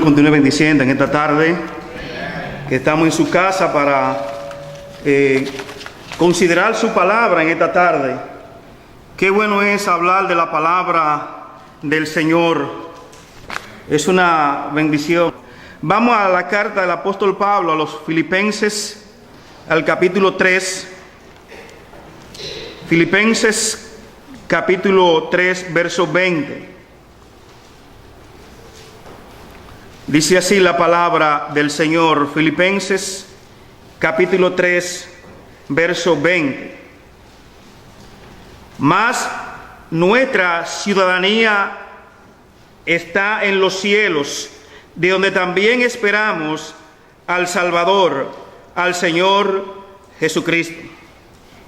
continúe bendiciendo en esta tarde, que estamos en su casa para considerar su palabra en esta tarde. Qué bueno es hablar de la palabra del Señor. Es una bendición. Vamos a la carta del apóstol Pablo a los Filipenses, al capítulo 3. Filipenses, capítulo 3, verso 20. Dice así la palabra del Señor, Filipenses, capítulo 3, verso 20. Mas nuestra ciudadanía está en los cielos, de donde también esperamos al Salvador, al Señor Jesucristo,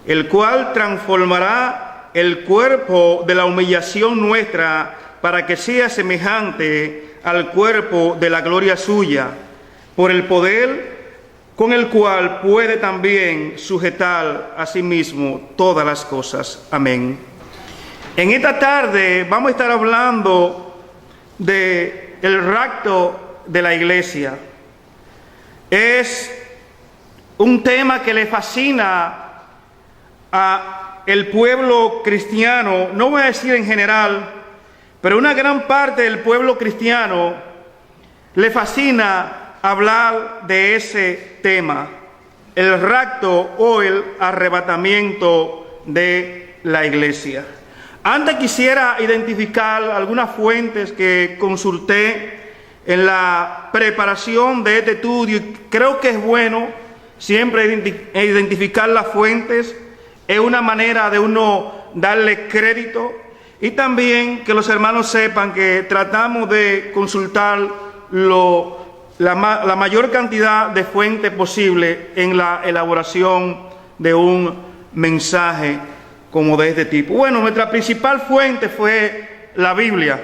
el cual transformará el cuerpo de la humillación nuestra para que sea semejante al cuerpo de la gloria suya, por el poder con el cual puede también sujetar a sí mismo todas las cosas. Amén. En esta tarde vamos a estar hablando de el rapto de la iglesia. Es un tema que le fascina a el pueblo cristiano, no voy a decir en general, pero una gran parte del pueblo cristiano le fascina hablar de ese tema, el rapto o el arrebatamiento de la iglesia. Antes quisiera identificar algunas fuentes que consulté en la preparación de este estudio, y creo que es bueno siempre identificar las fuentes. Es una manera de uno darle crédito, y también que los hermanos sepan que tratamos de consultar la mayor cantidad de fuentes posible en la elaboración de un mensaje como de este tipo. Bueno, nuestra principal fuente fue la Biblia,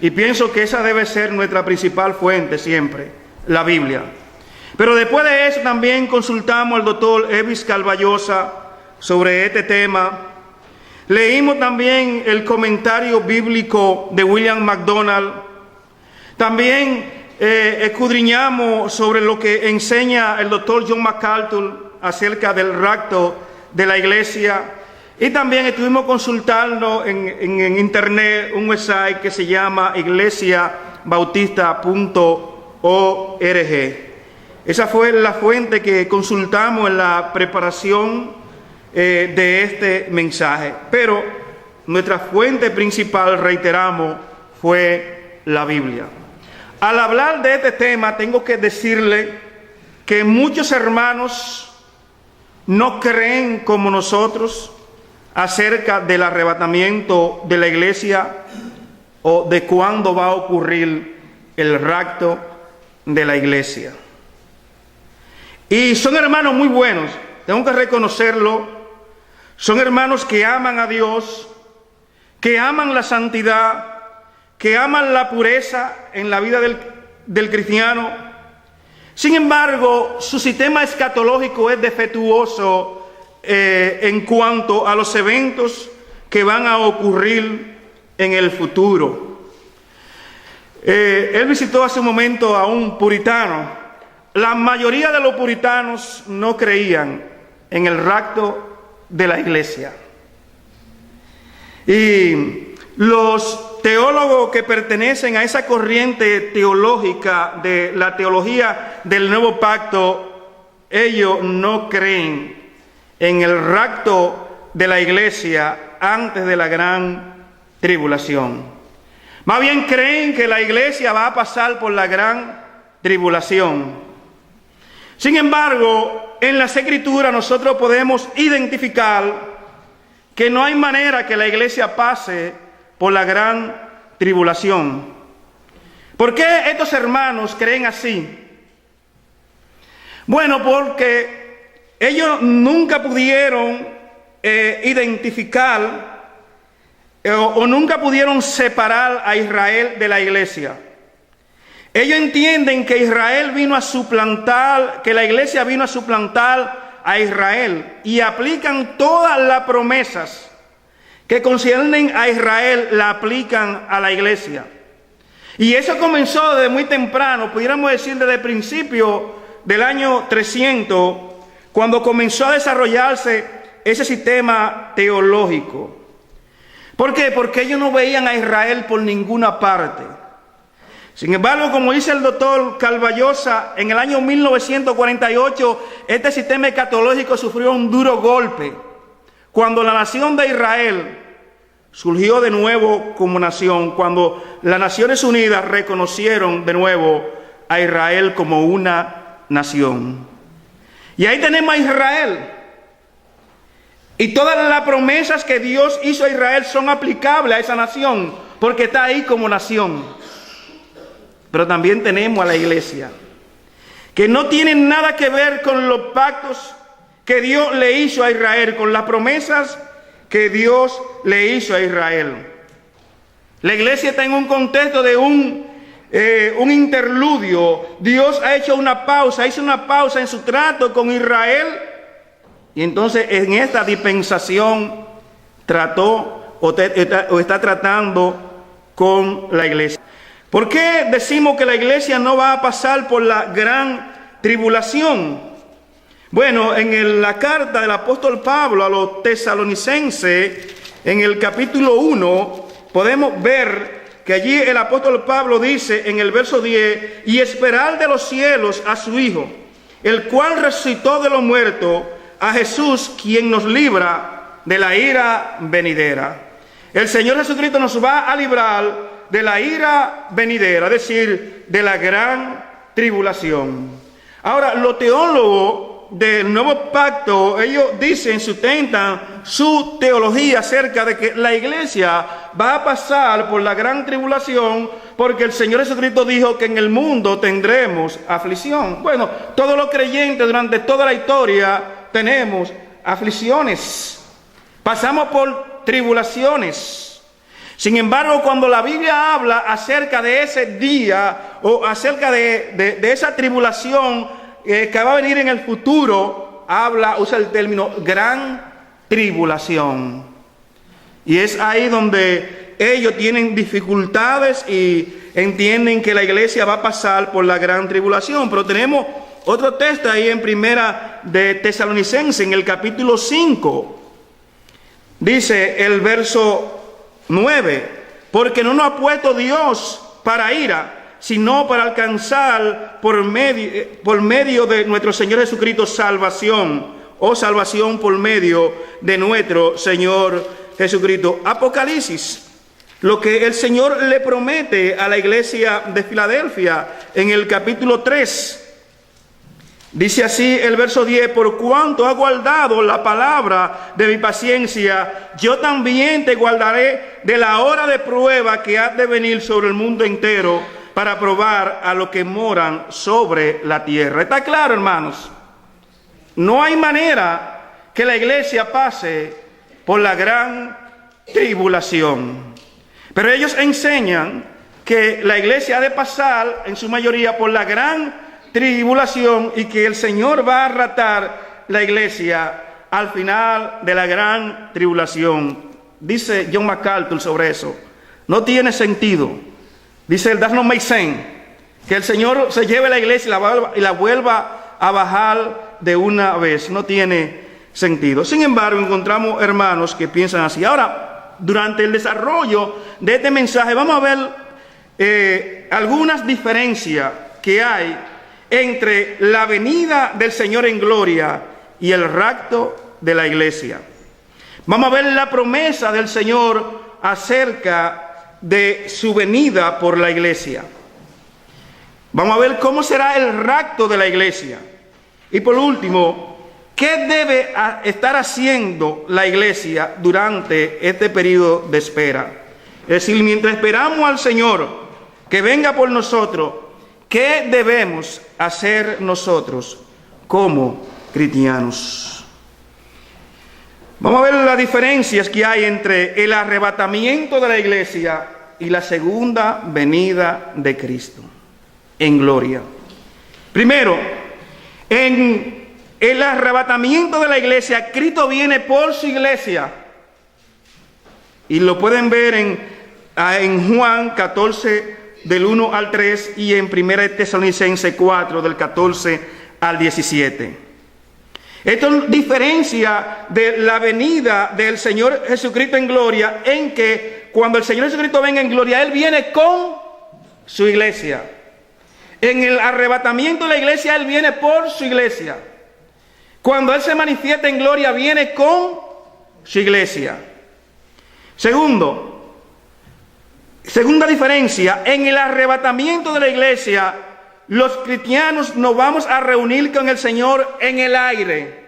y pienso que esa debe ser nuestra principal fuente siempre, la Biblia. Pero después de eso también consultamos al doctor Elvis Calvallosa sobre este tema. Leímos también el comentario bíblico de William MacDonald. También escudriñamos sobre lo que enseña el doctor John MacArthur acerca del rapto de la iglesia. Y también estuvimos consultando en internet un website que se llama iglesiabautista.org. Esa fue la fuente que consultamos en la preparación de este mensaje. Pero nuestra fuente principal, reiteramos, fue la Biblia. Al hablar de este tema, tengo que decirle que muchos hermanos no creen como nosotros acerca del arrebatamiento de la iglesia o de cuándo va a ocurrir el rapto de la iglesia. Y son hermanos muy buenos, tengo que reconocerlo. Son hermanos que aman a Dios, que aman la santidad, que aman la pureza en la vida del cristiano. Sin embargo, su sistema escatológico es defectuoso en cuanto a los eventos que van a ocurrir en el futuro. Él visitó hace un momento a un puritano. La mayoría de los puritanos no creían en el rapto de la iglesia. Y los teólogos que pertenecen a esa corriente teológica de la teología del nuevo pacto, ellos no creen en el rapto de la iglesia antes de la gran tribulación. Más bien creen que la iglesia va a pasar por la gran tribulación. Sin embargo, en las Escrituras nosotros podemos identificar que no hay manera que la iglesia pase por la gran tribulación. ¿Por qué estos hermanos creen así? Bueno, porque ellos nunca pudieron identificar o nunca pudieron separar a Israel de la iglesia. Ellos entienden que Israel vino a suplantar, que la iglesia vino a suplantar a Israel, y aplican todas las promesas que conciernen a Israel, la aplican a la iglesia. Y eso comenzó desde muy temprano, pudiéramos decir desde el principio del año 300, cuando comenzó a desarrollarse ese sistema teológico. ¿Por qué? Porque ellos no veían a Israel por ninguna parte. Sin embargo, como dice el doctor Calvallosa, en el año 1948, este sistema escatológico sufrió un duro golpe, cuando la nación de Israel surgió de nuevo como nación, cuando las Naciones Unidas reconocieron de nuevo a Israel como una nación. Y ahí tenemos a Israel. Y todas las promesas que Dios hizo a Israel son aplicables a esa nación, porque está ahí como nación. Pero también tenemos a la iglesia, que no tiene nada que ver con los pactos que Dios le hizo a Israel, con las promesas que Dios le hizo a Israel. La iglesia está en un contexto de un interludio. Dios ha hecho una pausa, hizo una pausa en su trato con Israel, y entonces en esta dispensación trató o está tratando con la iglesia. ¿Por qué decimos que la iglesia no va a pasar por la gran tribulación? Bueno, en la carta del apóstol Pablo a los tesalonicenses, en el capítulo 1, podemos ver que allí el apóstol Pablo dice en el verso 10, y esperar de los cielos a su Hijo, el cual resucitó de los muertos, a Jesús, quien nos libra de la ira venidera. El Señor Jesucristo nos va a librar de la ira venidera, es decir, de la gran tribulación. Ahora, los teólogos del Nuevo Pacto, ellos dicen, sustentan su teología acerca de que la iglesia va a pasar por la gran tribulación, porque el Señor Jesucristo dijo que en el mundo tendremos aflicción. Bueno, todos los creyentes durante toda la historia tenemos aflicciones, pasamos por tribulaciones. Sin embargo, cuando la Biblia habla acerca de ese día o acerca de esa tribulación que va a venir en el futuro, usa el término gran tribulación. Y es ahí donde ellos tienen dificultades y entienden que la iglesia va a pasar por la gran tribulación. Pero tenemos otro texto ahí en Primera de Tesalonicenses, en el capítulo 5. Dice el verso 9, porque no nos ha puesto Dios para ira, sino para alcanzar por medio de nuestro Señor Jesucristo salvación, o salvación por medio de nuestro Señor Jesucristo. Apocalipsis, lo que el Señor le promete a la iglesia de Filadelfia en el capítulo 3. Dice así el verso 10, por cuanto has guardado la palabra de mi paciencia, yo también te guardaré de la hora de prueba que ha de venir sobre el mundo entero para probar a los que moran sobre la tierra. ¿Está claro, hermanos? No hay manera que la iglesia pase por la gran tribulación. Pero ellos enseñan que la iglesia ha de pasar en su mayoría por la gran tribulación y que el Señor va a arrastrar la iglesia al final de la gran tribulación. Dice John MacArthur sobre eso, no tiene sentido. Dice el Does Not Make Sense, que el Señor se lleve la iglesia y la vuelva a bajar de una vez. No tiene sentido. Sin embargo, encontramos hermanos que piensan así. Ahora, durante el desarrollo de este mensaje vamos a ver algunas diferencias que hay entre la venida del Señor en gloria y el rapto de la iglesia. Vamos a ver la promesa del Señor acerca de su venida por la iglesia. Vamos a ver cómo será el rapto de la iglesia. Y por último, ¿qué debe estar haciendo la iglesia durante este periodo de espera? Es decir, mientras esperamos al Señor que venga por nosotros, ¿qué debemos hacer nosotros como cristianos? Vamos a ver las diferencias que hay entre el arrebatamiento de la iglesia y la segunda venida de Cristo en gloria. Primero, en el arrebatamiento de la iglesia, Cristo viene por su iglesia. Y lo pueden ver en Juan 14, del 1 al 3 y en 1 Tesalonicenses 4 del 14 al 17. Esto diferencia de la venida del Señor Jesucristo en gloria, en que cuando el Señor Jesucristo venga en gloria, Él viene con su iglesia. En el arrebatamiento de la iglesia, Él viene por su iglesia. Cuando Él se manifiesta en gloria, viene con su iglesia. Segunda diferencia, en el arrebatamiento de la iglesia, los cristianos nos vamos a reunir con el Señor en el aire.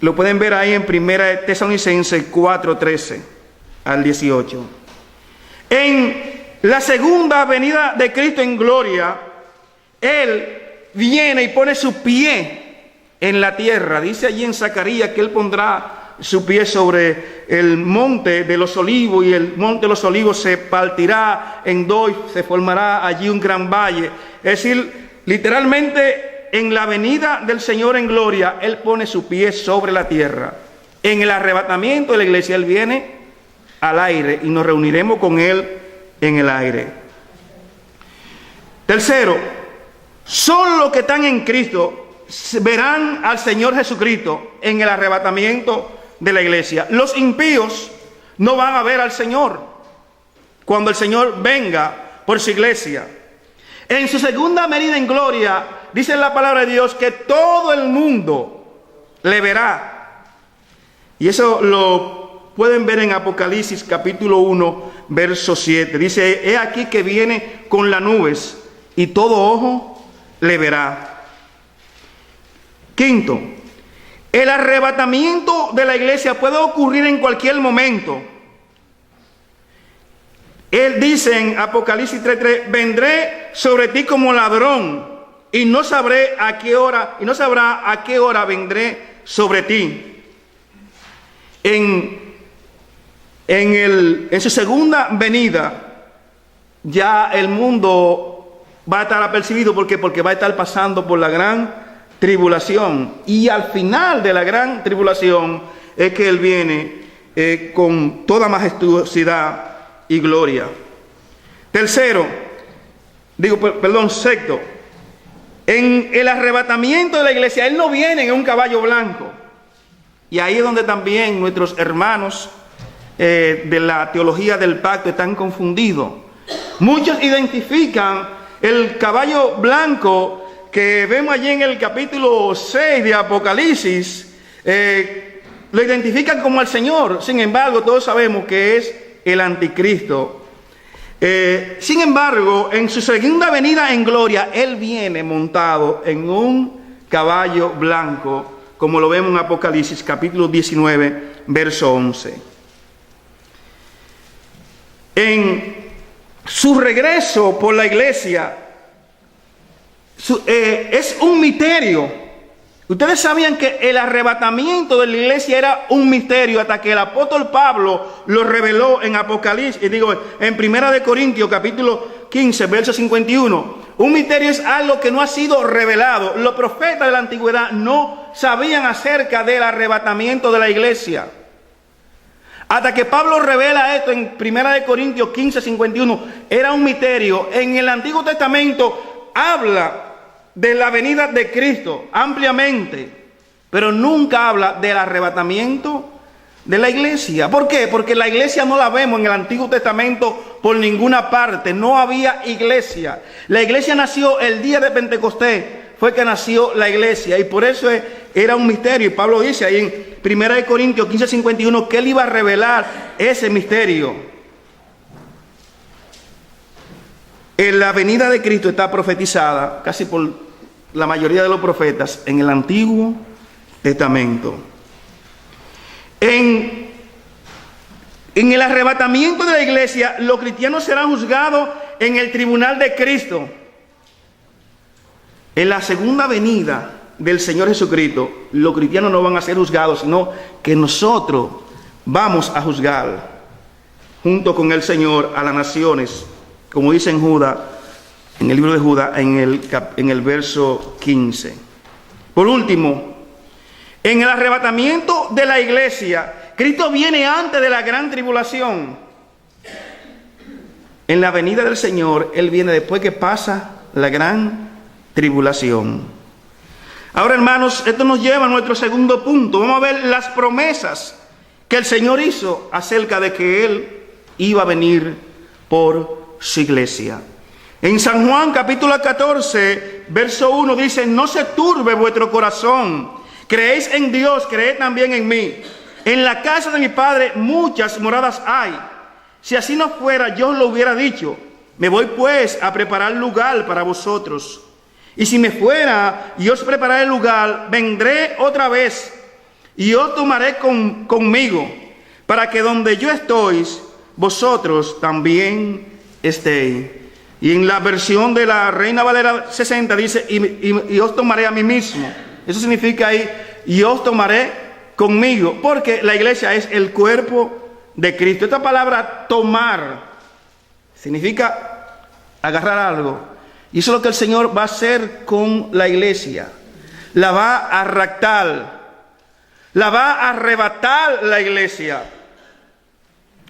Lo pueden ver ahí en 1 Tesalonicenses 4, 13 al 18. En la segunda venida de Cristo en gloria, Él viene y pone su pie en la tierra. Dice allí en Zacarías que Él pondrá su pie sobre el monte de los olivos, y el monte de los olivos se partirá en dos, se formará allí un gran valle. Es decir, literalmente en la venida del Señor en gloria, Él pone su pie sobre la tierra. En el arrebatamiento de la iglesia, Él viene al aire y nos reuniremos con Él en el aire. Tercero, solo los que están en Cristo verán al Señor Jesucristo en el arrebatamiento de la iglesia. Los impíos no van a ver al Señor cuando el Señor venga por su iglesia. En su segunda venida en gloria, dice la palabra de Dios que todo el mundo le verá. Y eso lo pueden ver en Apocalipsis capítulo 1, verso 7. Dice: he aquí que viene con las nubes y todo ojo le verá. Quinto, el arrebatamiento de la iglesia puede ocurrir en cualquier momento. Él dice en Apocalipsis 3:3: vendré sobre ti como ladrón y no sabrá a qué hora vendré sobre ti. En su segunda venida, ya el mundo va a estar apercibido. ¿Por qué? Porque va a estar pasando por la gran tribulación, y al final de la gran tribulación es que Él viene con toda majestuosidad y gloria. Sexto, en el arrebatamiento de la iglesia, Él no viene en un caballo blanco. Y ahí es donde también nuestros hermanos de la teología del pacto están confundidos. Muchos identifican el caballo blanco que vemos allí en el capítulo 6 de Apocalipsis, lo identifican como el Señor. Sin embargo, todos sabemos que es el anticristo. Sin embargo, en su segunda venida en gloria, Él viene montado en un caballo blanco, como lo vemos en Apocalipsis capítulo 19, verso 11. En su regreso por la iglesia, es un misterio. Ustedes sabían que el arrebatamiento de la iglesia era un misterio hasta que el apóstol Pablo lo reveló en Apocalipsis, en 1 Corintios capítulo 15, verso 51. Un misterio es algo que no ha sido revelado. Los profetas de la antigüedad no sabían acerca del arrebatamiento de la iglesia. Hasta que Pablo revela esto en 1 Corintios 15, 51, era un misterio. En el Antiguo Testamento habla de la venida de Cristo ampliamente, pero nunca habla del arrebatamiento de la iglesia. ¿Por qué? Porque la iglesia no la vemos en el Antiguo Testamento por ninguna parte. No había iglesia. La iglesia nació el día de Pentecostés, fue que nació la iglesia, y por eso era un misterio. Y Pablo dice ahí en 1 Corintios 15, 51 que Él iba a revelar ese misterio. La venida de Cristo está profetizada casi por la mayoría de los profetas en el Antiguo Testamento. En el arrebatamiento de la iglesia, los cristianos serán juzgados en el tribunal de Cristo. En la segunda venida del Señor Jesucristo, los cristianos no van a ser juzgados, sino que nosotros vamos a juzgar junto con el Señor a las naciones, como dice en Judas, en el libro de Judas, en el verso 15. Por último, en el arrebatamiento de la iglesia, Cristo viene antes de la gran tribulación. en la venida del Señor, Él viene después que pasa la gran tribulación. Ahora, hermanos, esto nos lleva a nuestro segundo punto. Vamos a ver las promesas que el Señor hizo acerca de que Él iba a venir por su iglesia. En San Juan capítulo 14, verso 1 dice: no se turbe vuestro corazón, creéis en Dios, creed también en mí. En la casa de mi Padre muchas moradas hay. Si así no fuera, yo os lo hubiera dicho. Me voy pues a preparar lugar para vosotros. Y si me fuera y os prepararé el lugar, vendré otra vez y os tomaré conmigo, para que donde yo estoy, vosotros también estéis. Y en la versión de la Reina Valera 60 dice: y os tomaré a mí mismo. Eso significa ahí: y os tomaré conmigo, porque la iglesia es el cuerpo de Cristo. Esta palabra tomar significa agarrar algo, y eso es lo que el Señor va a hacer con la iglesia. La va a raptar, la va a arrebatar la iglesia.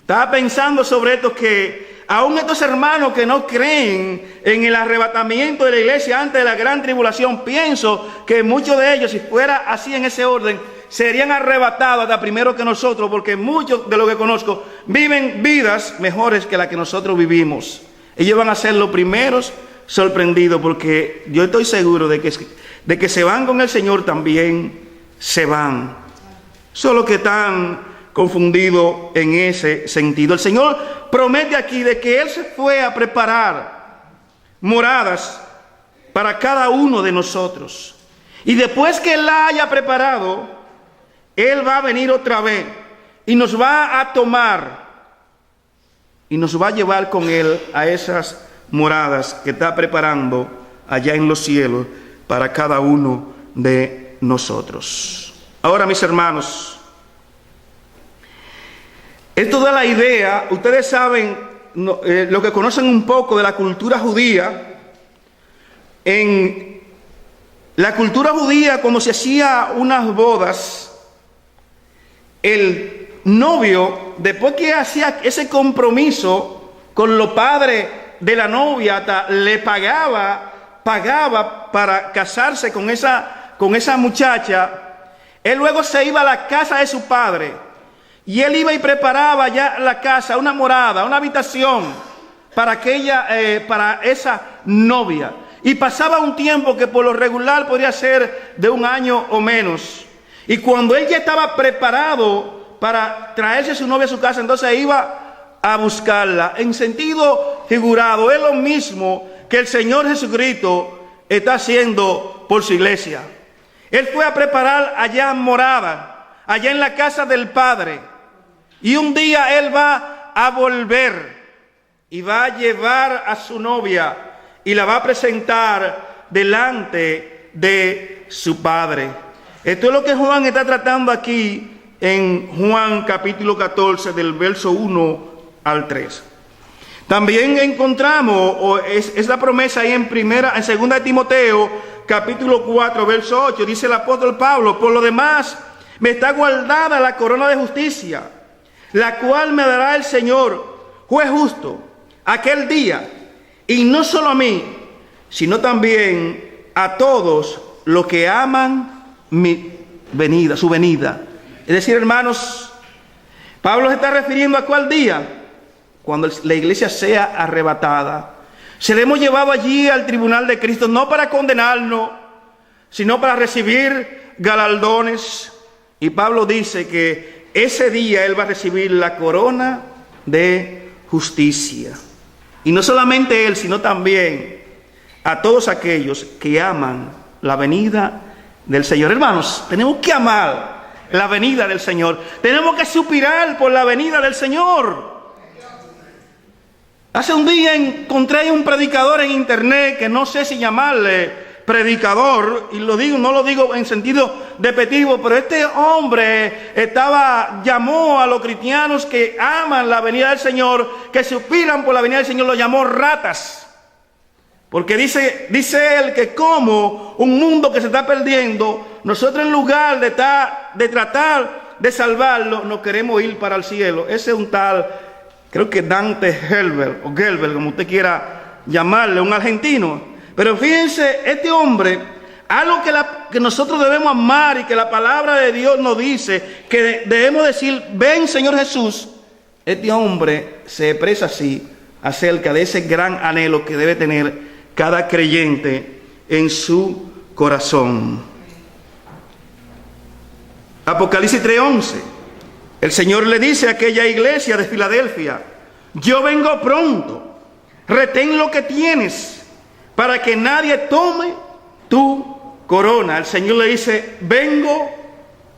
Estaba pensando sobre esto, que aún estos hermanos que no creen en el arrebatamiento de la iglesia antes de la gran tribulación, pienso que muchos de ellos, si fuera así en ese orden, serían arrebatados hasta primero que nosotros, porque muchos de los que conozco viven vidas mejores que las que nosotros vivimos. Ellos van a ser los primeros sorprendidos, porque yo estoy seguro de que se van con el Señor, también se van. Solo que están confundidos en ese sentido. El Señor promete aquí de que Él se fue a preparar moradas para cada uno de nosotros. Y después que Él la haya preparado, Él va a venir otra vez y nos va a tomar y nos va a llevar con Él a esas moradas que está preparando allá en los cielos para cada uno de nosotros. Ahora, mis hermanos, esto da la idea. Ustedes saben, lo que conocen un poco de la cultura judía. En la cultura judía, cuando se hacía unas bodas, el novio, después que hacía ese compromiso con los padres de la novia, hasta le pagaba para casarse con esa muchacha, él luego se iba a la casa de su padre. Y él iba y preparaba ya la casa, una morada, una habitación para esa novia. Y pasaba un tiempo que por lo regular podría ser de un año o menos. Y cuando él ya estaba preparado para traerse a su novia a su casa, entonces iba a buscarla. En sentido figurado, es lo mismo que el Señor Jesucristo está haciendo por su iglesia. Él fue a preparar allá morada, allá en la casa del Padre. Y un día Él va a volver y va a llevar a su novia y la va a presentar delante de su Padre. Esto es lo que Juan está tratando aquí en Juan capítulo 14, del verso 1 al 3. También encontramos esta promesa ahí en 2 de Timoteo capítulo 4, verso 8. Dice el apóstol Pablo: por lo demás me está guardada la corona de justicia, la cual me dará el Señor, juez justo, aquel día, y no solo a mí, sino también a todos los que aman su venida. Es decir, hermanos, Pablo se está refiriendo a cuál día: cuando la iglesia sea arrebatada. Seremos llevados allí al tribunal de Cristo, no para condenarnos, sino para recibir galardones. Y Pablo dice que ese día él va a recibir la corona de justicia. Y no solamente él, sino también a todos aquellos que aman la venida del Señor. Hermanos, tenemos que amar la venida del Señor. Tenemos que suspirar por la venida del Señor. Hace un día encontré un predicador en internet, que no sé si llamarle predicador, y no lo digo en sentido despectivo, pero este hombre llamó a los cristianos que aman la venida del Señor, que suspiran por la venida del Señor, lo llamó ratas. Porque dice él que como un mundo que se está perdiendo, nosotros en lugar de tratar de salvarlo, no queremos ir para el cielo. Ese es un tal creo que Dante Gelber, o Gelber, como usted quiera llamarle, un argentino. Pero fíjense, este hombre, algo que nosotros debemos amar y que la palabra de Dios nos dice, que debemos decir, ven Señor Jesús. Este hombre se expresa así acerca de ese gran anhelo que debe tener cada creyente en su corazón. Apocalipsis 3:11. El Señor le dice a aquella iglesia de Filadelfia: yo vengo pronto, retén lo que tienes, para que nadie tome tu corona. El Señor le dice: vengo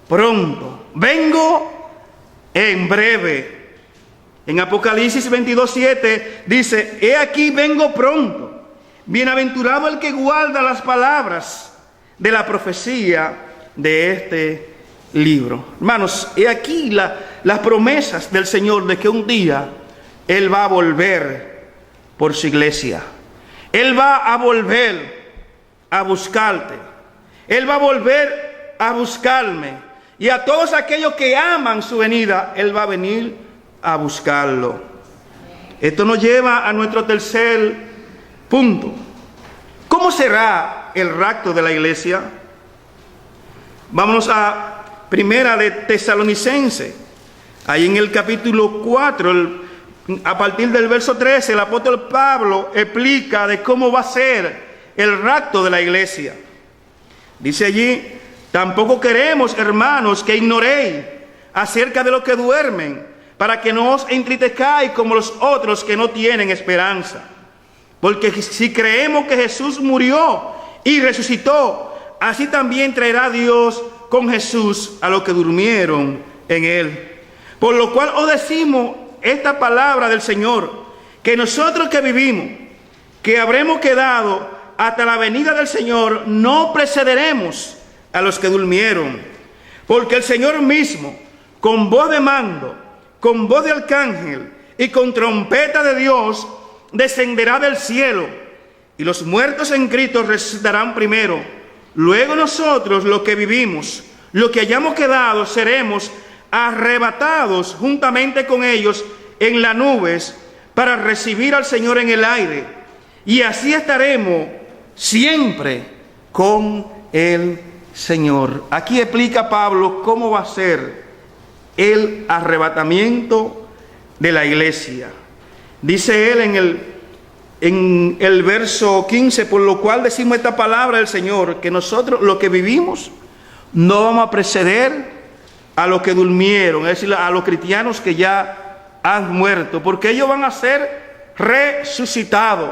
pronto, vengo en breve. En Apocalipsis 22:7 dice: he aquí vengo pronto, bienaventurado el que guarda las palabras de la profecía de este libro. Hermanos, he aquí las promesas del Señor de que un día Él va a volver por su iglesia. Él va a volver a buscarte. Él va a volver a buscarme. Y a todos aquellos que aman su venida, Él va a venir a buscarlo. Esto nos lleva a nuestro tercer punto. ¿Cómo será el rapto de la iglesia? Vámonos a Primera de Tesalonicenses. Ahí en el capítulo 4, a partir del verso 13, el apóstol Pablo explica de cómo va a ser el rapto de la iglesia. Dice allí: tampoco queremos, hermanos, que ignoréis acerca de los que duermen, para que no os entristezcáis como los otros que no tienen esperanza. Porque si creemos que Jesús murió y resucitó, así también traerá Dios con Jesús a los que durmieron en Él. Por lo cual os decimos esta palabra del Señor, que nosotros que vivimos, que habremos quedado hasta la venida del Señor, no precederemos a los que durmieron. Porque el Señor mismo, con voz de mando, con voz de arcángel y con trompeta de Dios, descenderá del cielo, y los muertos en Cristo resucitarán primero. Luego nosotros, los que vivimos, los que hayamos quedado, seremos arrebatados juntamente con ellos en las nubes para recibir al Señor en el aire. Y así estaremos siempre con el Señor. Aquí explica Pablo cómo va a ser el arrebatamiento de la iglesia. Dice él en el verso 15, por lo cual decimos esta palabra del Señor, que nosotros los que vivimos no vamos a preceder a los que durmieron, es decir, a los cristianos que ya han muerto, porque ellos van a ser resucitados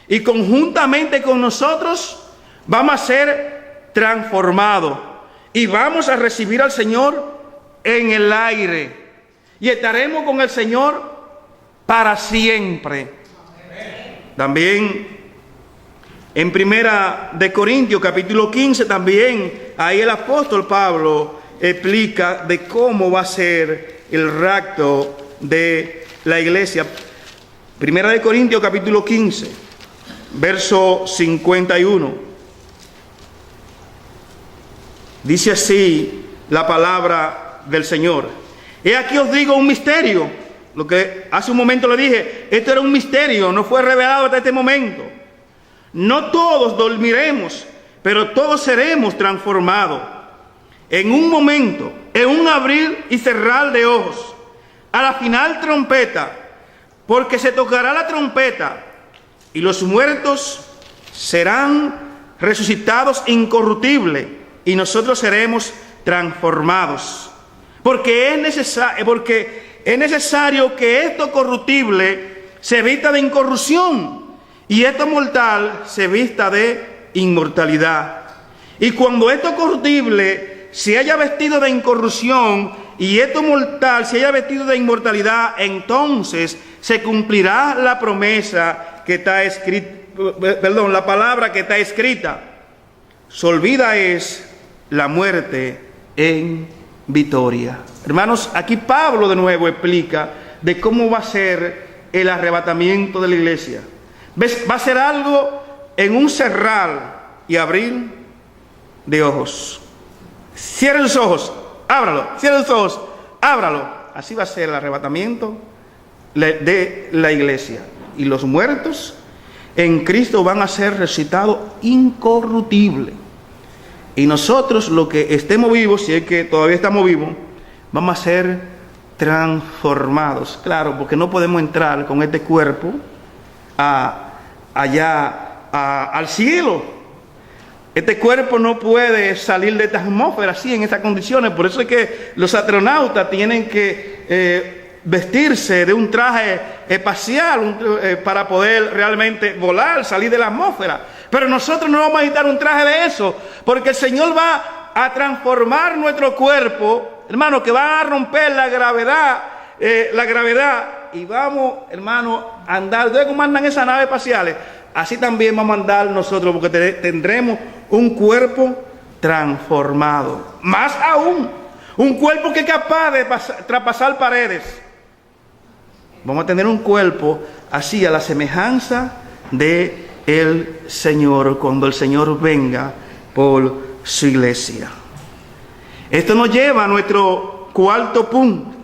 y conjuntamente con nosotros vamos a ser transformados y vamos a recibir al Señor en el aire y estaremos con el Señor para siempre. También en Primera de Corintios capítulo 15, también ahí el apóstol Pablo explica de cómo va a ser el rapto de la iglesia. Primera de Corintios capítulo 15, verso 51. Dice así la palabra del Señor: he aquí os digo un misterio. Lo que hace un momento le dije, esto era un misterio, no fue revelado hasta este momento. No todos dormiremos, pero todos seremos transformados. En un momento, en un abrir y cerrar de ojos, a la final trompeta, porque se tocará la trompeta, y los muertos serán resucitados incorruptibles, y nosotros seremos transformados. Porque es necesario que esto corruptible se vista de incorrupción y esto mortal se vista de inmortalidad. Y cuando esto corruptible se haya vestido de incorrupción y esto mortal se haya vestido de inmortalidad, entonces se cumplirá la promesa que está escrita, la palabra que está escrita: solvida es la muerte en victoria. Hermanos, aquí Pablo de nuevo explica de cómo va a ser el arrebatamiento de la iglesia. Va a ser algo en un cerrar y abrir de ojos. Cierre los ojos, ábralo, cierre los ojos, ábralo. Así va a ser el arrebatamiento de la iglesia. Y los muertos en Cristo van a ser resucitados incorruptibles. Y nosotros, los que estemos vivos, si es que todavía estamos vivos, vamos a ser transformados. Claro, porque no podemos entrar con este cuerpo al cielo. Este cuerpo no puede salir de esta atmósfera así, en estas condiciones. Por eso es que los astronautas tienen que vestirse de un traje espacial para poder realmente volar, salir de la atmósfera. Pero nosotros no vamos a necesitar un traje de eso, porque el Señor va a transformar nuestro cuerpo, hermano, que va a romper la gravedad, y vamos, hermano, a andar. ¿Ustedes cómo andan esas naves espaciales? Así también vamos a andar nosotros, porque tendremos un cuerpo transformado. Más aún, un cuerpo que es capaz de traspasar paredes. Vamos a tener un cuerpo así, a la semejanza de el Señor, cuando el Señor venga por su iglesia. Esto nos lleva a nuestro cuarto punto.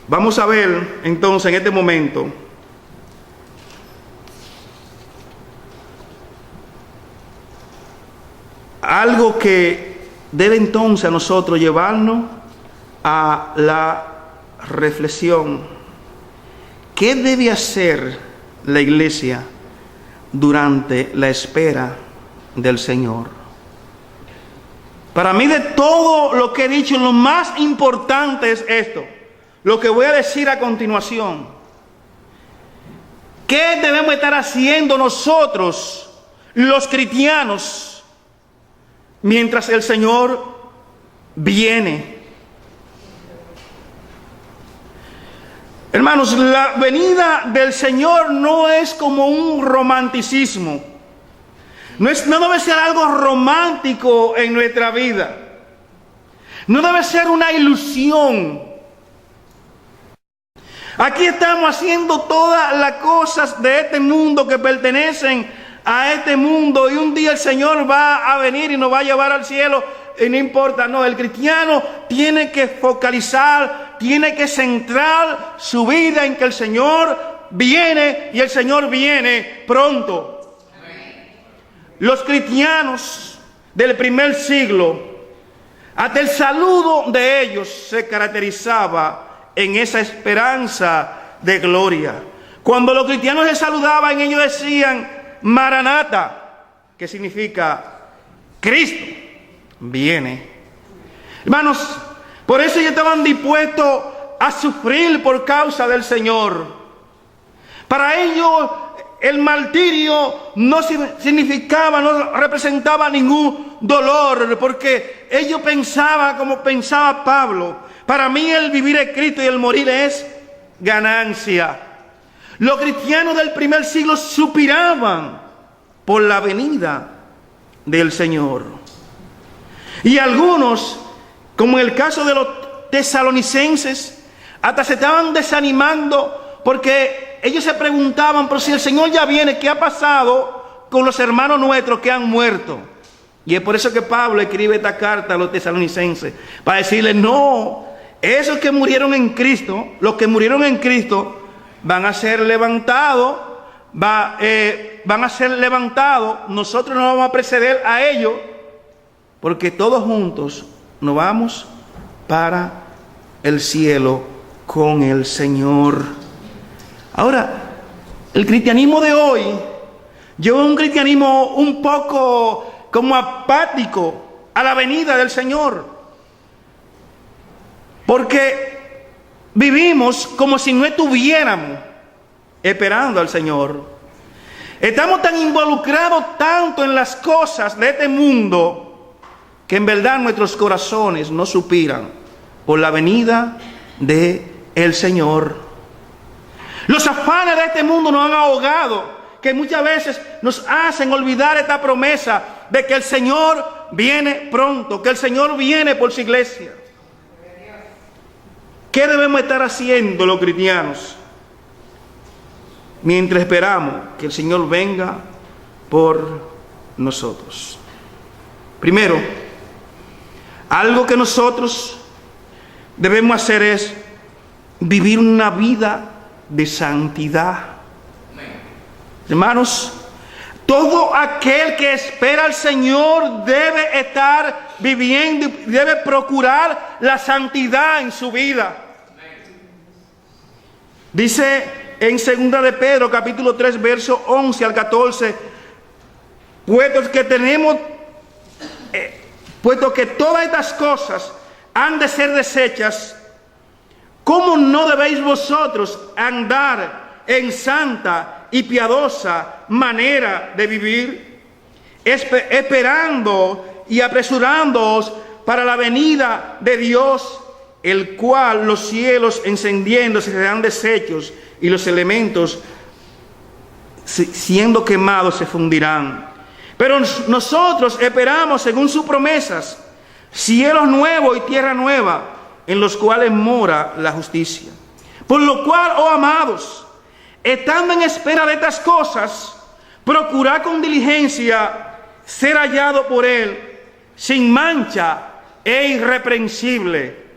Vamos a ver entonces en este momento algo que debe entonces a nosotros llevarnos a la reflexión. ¿Qué debe hacer la iglesia durante la espera del Señor? Para mí, de todo lo que he dicho, lo más importante es esto, lo que voy a decir a continuación. ¿Qué debemos estar haciendo nosotros, los cristianos, mientras el Señor viene? Hermanos, la venida del Señor no es como un romanticismo. No debe ser algo romántico en nuestra vida. No debe ser una ilusión. Aquí estamos haciendo todas las cosas de este mundo que pertenecen a este mundo, y un día el Señor va a venir y nos va a llevar al cielo, y no importa. No, el cristiano tiene que focalizar, tiene que centrar su vida en que el Señor viene, y el Señor viene pronto. Los cristianos del primer siglo, hasta el saludo de ellos se caracterizaba en esa esperanza de gloria. Cuando los cristianos se saludaban, ellos decían Maranata, que significa Cristo viene. Hermanos, por eso ellos estaban dispuestos a sufrir por causa del Señor. Para ellos el martirio no significaba, no representaba ningún dolor, porque ellos pensaban como pensaba Pablo: para mí el vivir es Cristo y el morir es ganancia. Los cristianos del primer siglo suspiraban por la venida del Señor. Y algunos, como en el caso de los tesalonicenses, hasta se estaban desanimando, porque ellos se preguntaban: pero si el Señor ya viene, ¿qué ha pasado con los hermanos nuestros que han muerto? Y es por eso que Pablo escribe esta carta a los tesalonicenses, para decirles: no, esos que murieron en Cristo, los que murieron en Cristo, van a ser levantados, van a ser levantados. Nosotros no vamos a preceder a ellos, porque todos juntos nos vamos para el cielo con el Señor. Ahora, el cristianismo de hoy lleva un cristianismo un poco como apático a la venida del Señor, porque vivimos como si no estuviéramos esperando al Señor. Estamos tan involucrados tanto en las cosas de este mundo, que en verdad nuestros corazones no suspiran por la venida del Señor. Los afanes de este mundo nos han ahogado, que muchas veces nos hacen olvidar esta promesa de que el Señor viene pronto, que el Señor viene por su iglesia. ¿Qué debemos estar haciendo los cristianos mientras esperamos que el Señor venga por nosotros? Primero, algo que nosotros debemos hacer es vivir una vida de santidad. Hermanos, todo aquel que espera al Señor debe estar viviendo, debe procurar la santidad en su vida. Dice en 2 de Pedro, capítulo 3, verso 11 al 14, puesto que todas estas cosas han de ser deshechas, ¿cómo no debéis vosotros andar en santa y piadosa manera de vivir, esperando y apresurándoos para la venida de Dios, el cual los cielos encendiéndose serán deshechos y los elementos siendo quemados se fundirán? Pero nosotros esperamos, según sus promesas, cielos nuevos y tierra nueva, en los cuales mora la justicia. Por lo cual, oh amados, estando en espera de estas cosas, procurad con diligencia ser hallado por Él, sin mancha e irreprensible.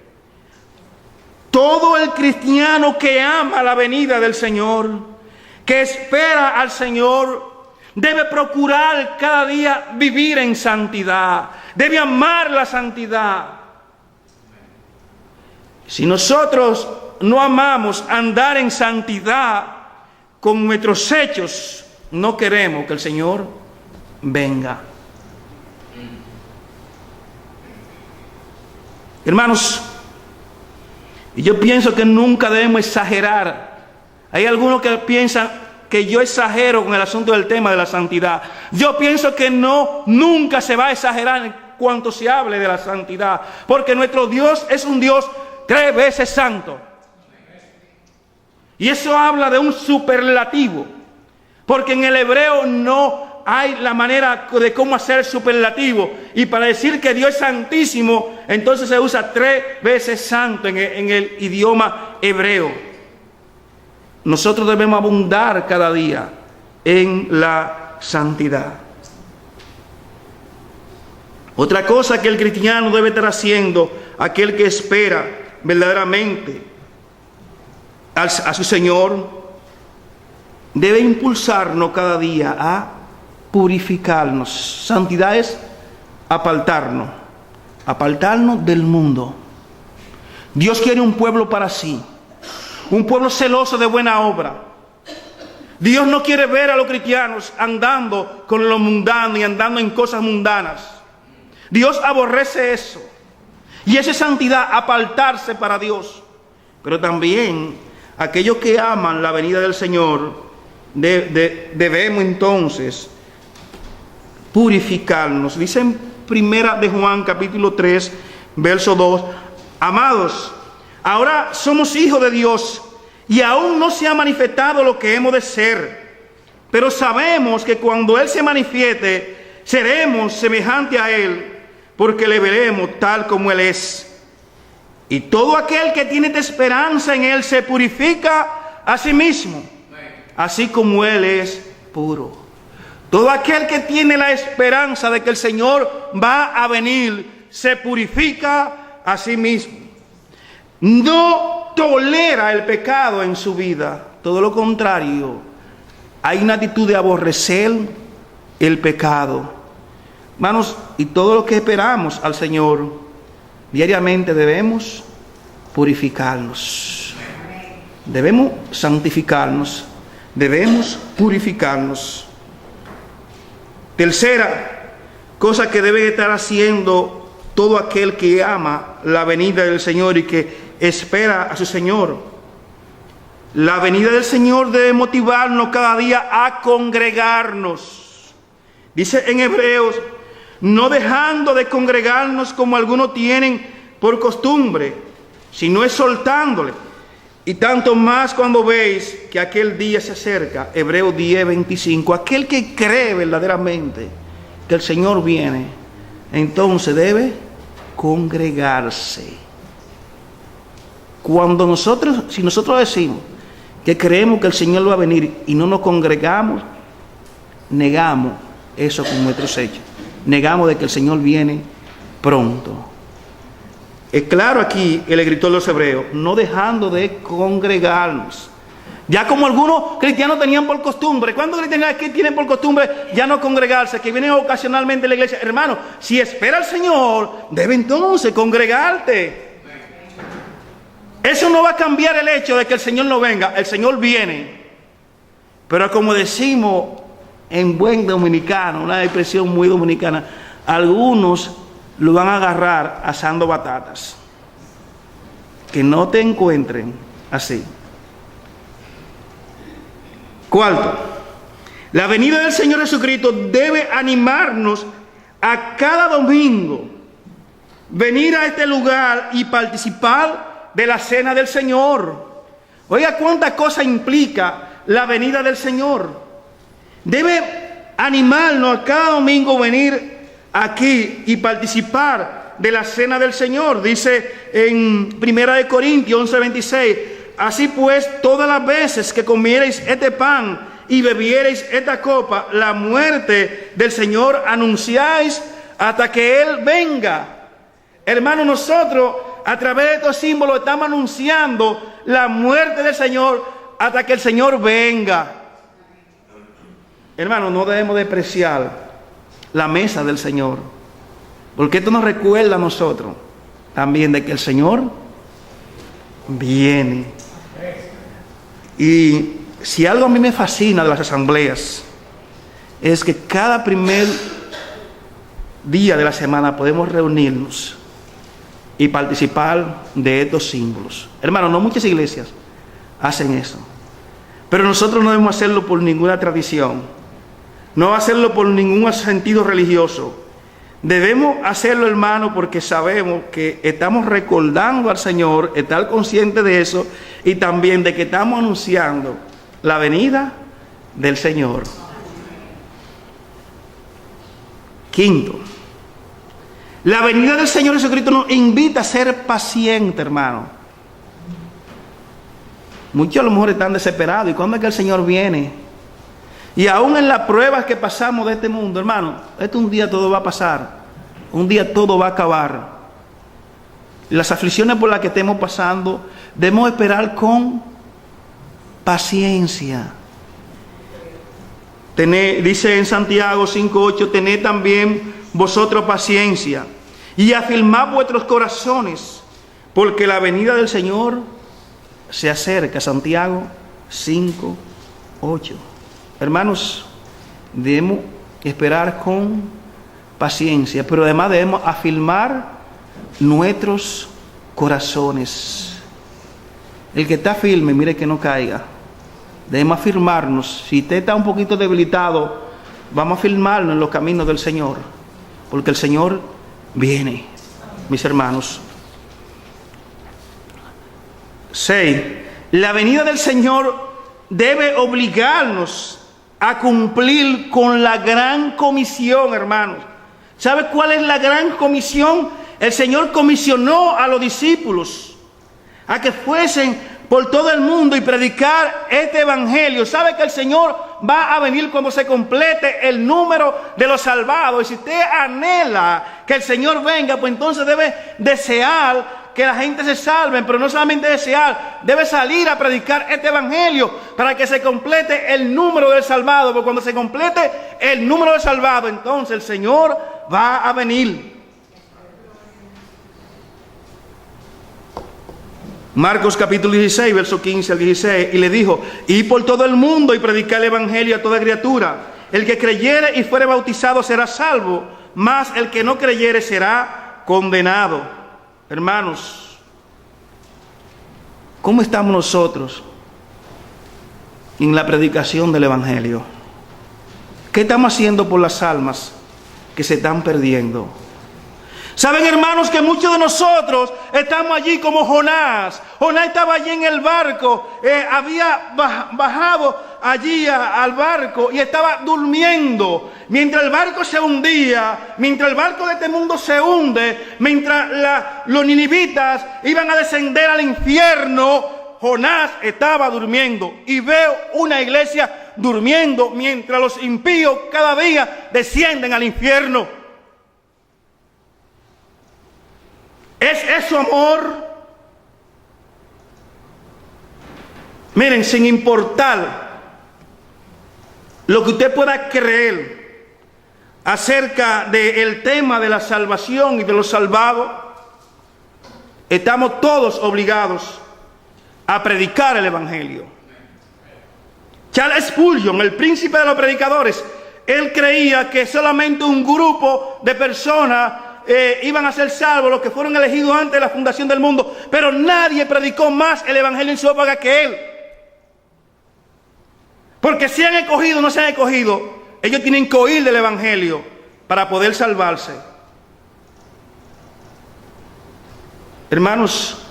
Todo el cristiano que ama la venida del Señor, que espera al Señor, debe procurar cada día vivir en santidad, debe amar la santidad. Si nosotros no amamos andar en santidad con nuestros hechos, no queremos que el Señor venga. Hermanos, yo pienso que nunca debemos exagerar. Hay algunos que piensan que yo exagero con el asunto del tema de la santidad. Yo pienso que nunca se va a exagerar en cuanto se hable de la santidad, porque nuestro Dios es un Dios 3 veces santo. Y eso habla de un superlativo, porque en el hebreo no hay la manera de cómo hacer superlativo. Y para decir que Dios es santísimo, entonces se usa 3 veces santo en el idioma hebreo. Nosotros debemos abundar cada día en la santidad. Otra cosa que el cristiano debe estar haciendo, aquel que espera verdaderamente a su Señor, debe impulsarnos cada día a purificarnos. Santidad es apartarnos del mundo. Dios quiere un pueblo para sí, un pueblo celoso de buena obra. Dios no quiere ver a los cristianos andando con lo mundano y andando en cosas mundanas. Dios aborrece eso. Y esa es santidad, apartarse para Dios. Pero también aquellos que aman la venida del Señor, debemos entonces purificarnos. Dice en 1 de Juan capítulo 3, verso 2, amados, ahora somos hijos de Dios y aún no se ha manifestado lo que hemos de ser. Pero sabemos que cuando Él se manifieste, seremos semejantes a Él, porque le veremos tal como Él es. Y todo aquel que tiene esperanza en Él se purifica a sí mismo, así como Él es puro. Todo aquel que tiene la esperanza de que el Señor va a venir, se purifica a sí mismo. No tolera el pecado en su vida. Todo lo contrario, hay una actitud de aborrecer el pecado. Hermanos, y todo lo que esperamos al Señor, diariamente debemos purificarnos. Debemos santificarnos. Debemos purificarnos. Tercera cosa que debe estar haciendo todo aquel que ama la venida del Señor y que espera a su Señor. La venida del Señor debe motivarnos cada día a congregarnos. Dice en Hebreos, no dejando de congregarnos como algunos tienen por costumbre, sino exhortándole. Y tanto más cuando veis que aquel día se acerca. Hebreos 10:25. Aquel que cree verdaderamente que el Señor viene, entonces debe congregarse. Si nosotros decimos que creemos que el Señor va a venir y no nos congregamos, negamos eso con nuestros hechos. Negamos de que el Señor viene pronto. Es claro aquí el escritor de los Hebreos, no dejando de congregarnos. Ya como algunos cristianos tenían por costumbre, ¿cuántos cristianos aquí tienen por costumbre ya no congregarse, que vienen ocasionalmente a la iglesia? Hermano, si espera al Señor, debe entonces congregarte. Eso no va a cambiar el hecho de que el Señor no venga, el Señor viene. Pero como decimos en buen dominicano, una expresión muy dominicana, algunos lo van a agarrar asando batatas. Que no te encuentren así. Cuarto, la venida del Señor Jesucristo debe animarnos a cada domingo venir a este lugar y participar de la cena del Señor. Oiga, cuánta cosa implica la venida del Señor. Debe animarnos a cada domingo venir aquí y participar de la cena del Señor. Dice en 1 Corintios 11:26, así pues, todas las veces que comiereis este pan y bebiereis esta copa, la muerte del Señor anunciáis hasta que Él venga. Hermanos, nosotros a través de estos símbolos estamos anunciando la muerte del Señor hasta que el Señor venga. Hermanos, no debemos despreciar la mesa del Señor, porque esto nos recuerda a nosotros también de que el Señor viene. Y si algo a mí me fascina de las asambleas es que cada primer día de la semana podemos reunirnos y participar de estos símbolos. Hermanos, no muchas iglesias hacen eso, pero nosotros no debemos hacerlo por ninguna tradición, no hacerlo por ningún sentido religioso. Debemos hacerlo, hermano, porque sabemos que estamos recordando al Señor, estar conscientes de eso y también de que estamos anunciando la venida del Señor. Quinto, la venida del Señor Jesucristo nos invita a ser pacientes, hermano. Muchos a lo mejor están desesperados. ¿Y cuándo es que el Señor viene? Y aún en las pruebas que pasamos de este mundo, hermano, un día todo va a pasar. Un día todo va a acabar. Las aflicciones por las que estemos pasando, debemos esperar con paciencia. Dice en Santiago 5:8, tened también vosotros paciencia y afirmad vuestros corazones, porque la venida del Señor se acerca. Santiago 5:8. Hermanos, debemos esperar con paciencia, pero además debemos afirmar nuestros corazones. El que está firme, mire que no caiga. Debemos afirmarnos. Si usted está un poquito debilitado, vamos a afirmarnos en los caminos del Señor, porque el Señor viene, mis hermanos. 6. La venida del Señor debe obligarnos a cumplir con la gran comisión, hermanos. ¿Sabe cuál es la gran comisión? El Señor comisionó a los discípulos a que fuesen por todo el mundo y predicar este evangelio. ¿Sabe que el Señor va a venir cuando se complete el número de los salvados? Y si usted anhela que el Señor venga, pues entonces debe desear que la gente se salve, pero no solamente desear, debe salir a predicar este evangelio para que se complete el número del salvado, porque cuando se complete el número del salvado, entonces el Señor va a venir. Marcos capítulo 16, verso 15 al 16, y le dijo, id por todo el mundo y predicar el evangelio a toda criatura. El que creyere y fuere bautizado será salvo, mas el que no creyere será condenado. Hermanos, ¿cómo estamos nosotros en la predicación del evangelio? ¿Qué estamos haciendo por las almas que se están perdiendo? Saben, hermanos, que muchos de nosotros estamos allí como Jonás. Jonás estaba allí en el barco, había bajado allí al barco y estaba durmiendo. Mientras el barco se hundía, mientras el barco de este mundo se hunde, mientras los ninivitas iban a descender al infierno, Jonás estaba durmiendo. Y veo una iglesia durmiendo mientras los impíos cada día descienden al infierno. ¿Es eso amor? Miren, sin importar lo que usted pueda creer acerca del tema de la salvación y de los salvados, estamos todos obligados a predicar el Evangelio. Charles Spurgeon, el príncipe de los predicadores, él creía que solamente un grupo de personas iban a ser salvos, los que fueron elegidos antes de la fundación del mundo, pero nadie predicó más el Evangelio en su época que él. Porque si han escogido o no se han escogido, ellos tienen que oír del Evangelio para poder salvarse. Hermanos,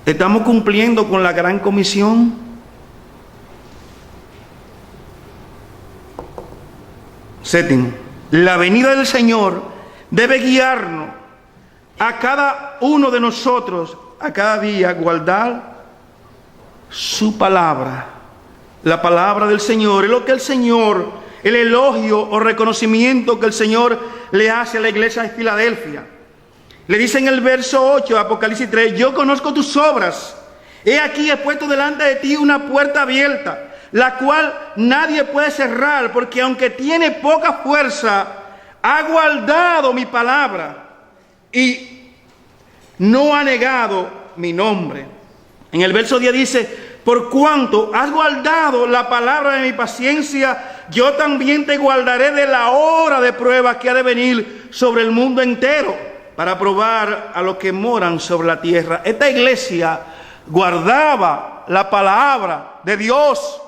¿estamos cumpliendo con la gran comisión? Séptimo, la venida del Señor debe guiarnos a cada uno de nosotros, a cada día, guardar su palabra. La palabra del Señor es lo que el Señor, el elogio o reconocimiento que el Señor le hace a la iglesia de Filadelfia. Le dice en el verso 8, Apocalipsis 3, yo conozco tus obras. He aquí he puesto delante de ti una puerta abierta, la cual nadie puede cerrar, porque aunque tiene poca fuerza, ha guardado mi palabra y no ha negado mi nombre. En el verso 10 dice, por cuanto has guardado la palabra de mi paciencia, yo también te guardaré de la hora de prueba que ha de venir sobre el mundo entero, para probar a los que moran sobre la tierra. Esta iglesia guardaba la palabra de Dios.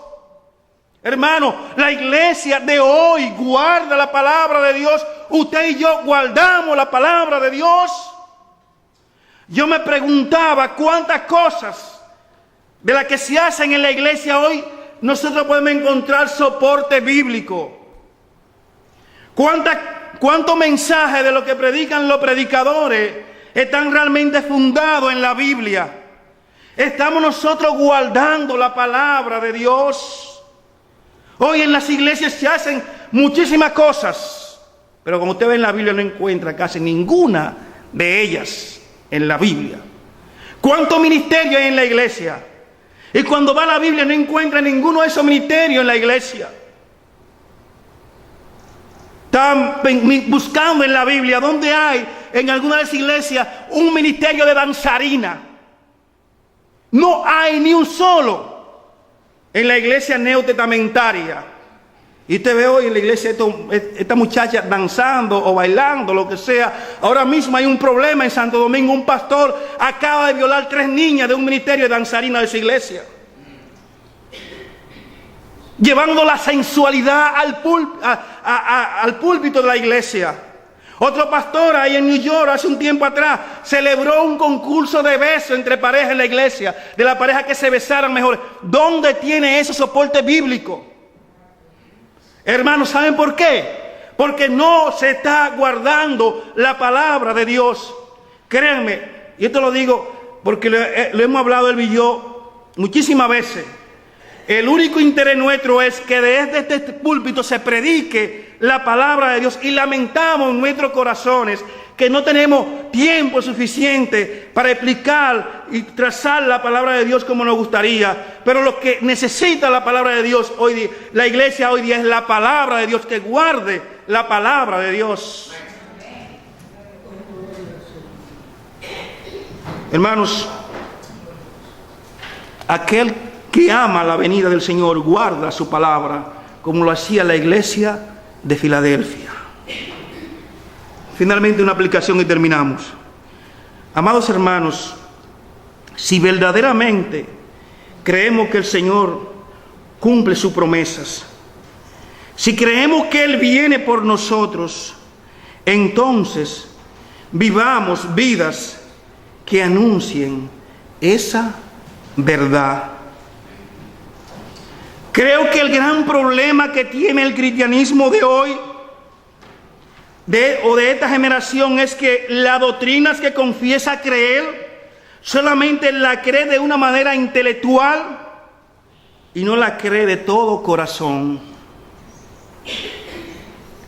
Hermano, la iglesia de hoy guarda la palabra de Dios. Usted y yo guardamos la palabra de Dios. Yo me preguntaba cuántas cosas de las que se hacen en la iglesia hoy nosotros podemos encontrar soporte bíblico. ¿Cuántos mensajes de lo que predican los predicadores están realmente fundados en la Biblia? ¿Estamos nosotros guardando la palabra de Dios? Hoy en las iglesias se hacen muchísimas cosas, pero como usted ve en la Biblia no encuentra casi ninguna de ellas en la Biblia. ¿Cuántos ministerios hay en la iglesia? Y cuando va a la Biblia no encuentra ninguno de esos ministerios en la iglesia. Están buscando en la Biblia donde hay en alguna de las iglesias un ministerio de danzarina. No hay ni un solo en la iglesia neotestamentaria. Y usted ve hoy en la iglesia esta muchacha danzando o bailando, lo que sea. Ahora mismo hay un problema en Santo Domingo. Un pastor acaba de violar 3 niñas de un ministerio de danzarina de su iglesia, llevando la sensualidad al púlpito de la iglesia. Otro pastor ahí en New York hace un tiempo atrás celebró un concurso de besos entre parejas en la iglesia, de la pareja que se besaran mejor. ¿Dónde tiene ese soporte bíblico? Hermanos, ¿saben por qué? Porque no se está guardando la palabra de Dios. Créanme, y esto lo digo porque lo hemos hablado él y yo muchísimas veces. El único interés nuestro es que desde este púlpito se predique la palabra de Dios, y lamentamos en nuestros corazones que no tenemos tiempo suficiente para explicar y trazar la palabra de Dios como nos gustaría. Pero lo que necesita la palabra de Dios hoy día, la iglesia hoy día, es la palabra de Dios, que guarde la palabra de Dios. Hermanos, aquel que ama la venida del Señor guarda su palabra, como lo hacía la iglesia de Filadelfia. Finalmente, una aplicación y terminamos. Amados hermanos, si verdaderamente creemos que el Señor cumple sus promesas, si creemos que Él viene por nosotros, entonces vivamos vidas que anuncien esa verdad. Creo que el gran problema que tiene el cristianismo de hoy de esta generación es que las doctrinas que confiesa creer solamente la cree de una manera intelectual y no la cree de todo corazón.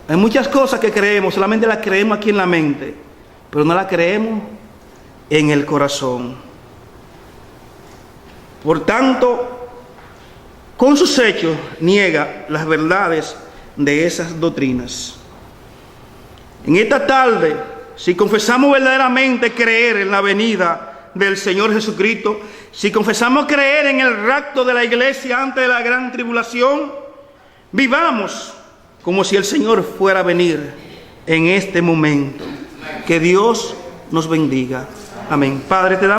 Hay muchas cosas que creemos, solamente las creemos aquí en la mente, pero no la creemos en el corazón. Por tanto, con sus hechos niega las verdades de esas doctrinas. En esta tarde, si confesamos verdaderamente creer en la venida del Señor Jesucristo, si confesamos creer en el rapto de la iglesia antes de la gran tribulación, vivamos como si el Señor fuera a venir en este momento. Que Dios nos bendiga. Amén. Padre, te damos